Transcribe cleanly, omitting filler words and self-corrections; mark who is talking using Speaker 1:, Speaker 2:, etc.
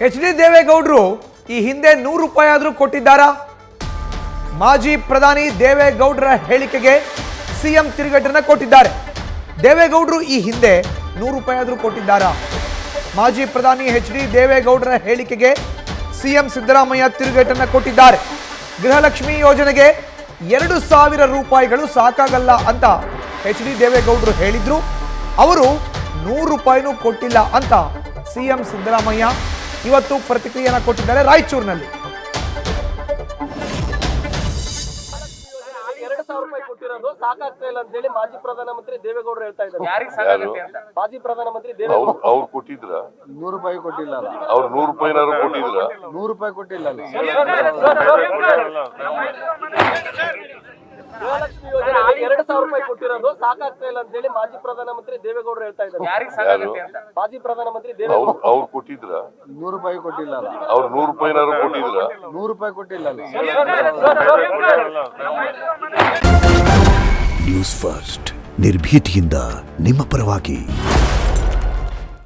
Speaker 1: H D ದೇವೇಗೌಡರು ಈ ಹಿಂದೆ 100 ರೂಪಾಯಿ ಆದರೂ ಕೊಟ್ಟಿದ್ದಾರಾ? ಮಾಜಿ ಪ್ರಧಾನಿ ದೇವೇಗೌಡರ ಹೇಳಿಕೆಗೆ ಸಿಎಂ ತಿರುಗೇಟನ್ನ ಕೊಟ್ಟಿದ್ದಾರೆ. ದೇವೇಗೌಡರು ಈ ಹಿಂದೆ 100 ರೂಪಾಯಿ ಆದರೂ ಕೊಟ್ಟಿದ್ದಾರಾ? ಮಾಜಿ ಪ್ರಧಾನಿ ಎಚ್ ಡಿ ದೇವೇಗೌಡರ ಹೇಳಿಕೆಗೆ ಸಿಎಂ ಸಿದ್ದರಾಮಯ್ಯ ತಿರುಗೇಟನ್ನ ಕೊಟ್ಟಿದ್ದಾರೆ. ಗೃಹಲಕ್ಷ್ಮಿ ಯೋಜನೆಗೆ 2,000 ರೂಪಾಯಿಗಳು ಸಾಕಾಗಲ್ಲ ಅಂತ ಎಚ್ ಡಿ ದೇವೇಗೌಡರು ಹೇಳಿದ್ರು. ಅವರು 100 ರೂಪಾಯಿನೂ ಕೊಟ್ಟಿಲ್ಲ ಅಂತ ಸಿಎಂ ಸಿದ್ದರಾಮಯ್ಯ ಇವತ್ತು ಪ್ರತಿಕ್ರಿಯೆಯನ್ನು ಕೊಟ್ಟಿದ್ದಾರೆ ರಾಯಚೂರಿನಲ್ಲಿ.
Speaker 2: 2,000 ರೂಪಾಯಿ ಕೊಟ್ಟಿರೋದು ಸಾಕಾಗ್ತಾ ಇಲ್ಲ ಅಂತ ಹೇಳಿ ಮಾಜಿ ಪ್ರಧಾನಮಂತ್ರಿ ದೇವೇಗೌಡರು ಹೇಳ್ತಾ ಇದ್ದಾರೆ. ಯಾರಿಗೆ ಸಾಕಾಗುತ್ತೆ ಅಂತ? ಮಾಜಿ ಪ್ರಧಾನಮಂತ್ರಿ ದೇವೇಗೌಡರು
Speaker 3: ಅವ್ರು ಕೊಟ್ಟಿದ್ರ
Speaker 4: 100 ರೂಪಾಯಿ ಕೊಟ್ಟಿಲ್ಲ.
Speaker 3: ಅವ್ರು 100 ರೂಪಾಯಿನಾರು ಕೊಟ್ಟಿದ್ರ?
Speaker 4: 100 ರೂಪಾಯಿ ಕೊಟ್ಟಿಲ್ಲ.
Speaker 2: ಗೃಹಲಕ್ಷ್ಮಿ ಯೋಜನೆಗೆ 2,000 ರೂಪಾಯಿ ಕೊಟ್ಟಿರೋದು ಸಾಕಾಗ್ತಾ ಇಲ್ಲ ಅಂತ ಹೇಳಿ ಮಾಜಿ ಪ್ರಧಾನಮಂತ್ರಿ ದೇವೇಗೌಡರು ಹೇಳ್ತಾ ಇದ್ದಾರೆ. ಯಾರಿಗೆ ಸಾಕಾಗುತ್ತೆ ಅಂತ? ಮಾಜಿ ಪ್ರಧಾನಮಂತ್ರಿ ದೇವೇಗೌಡರು
Speaker 3: ಅವ್ರು ಕೊಟ್ಟಿದ್ರ
Speaker 4: 100 ರೂಪಾಯಿ ಕೊಟ್ಟಿಲ್ಲ.
Speaker 3: ಅವ್ರು 100 ರೂಪಾಯಿನಾರು ಕೊಟ್ಟಿದ್ರ?
Speaker 4: 100 ರೂಪಾಯಿ ಕೊಟ್ಟಿಲ್ಲ.
Speaker 5: ನ್ಯೂಸ್ ಫಸ್ಟ್ ನಿರ್ಭೀತಿಯಿಂದ ನಿಮ್ಮ ಪರವಾಗಿ.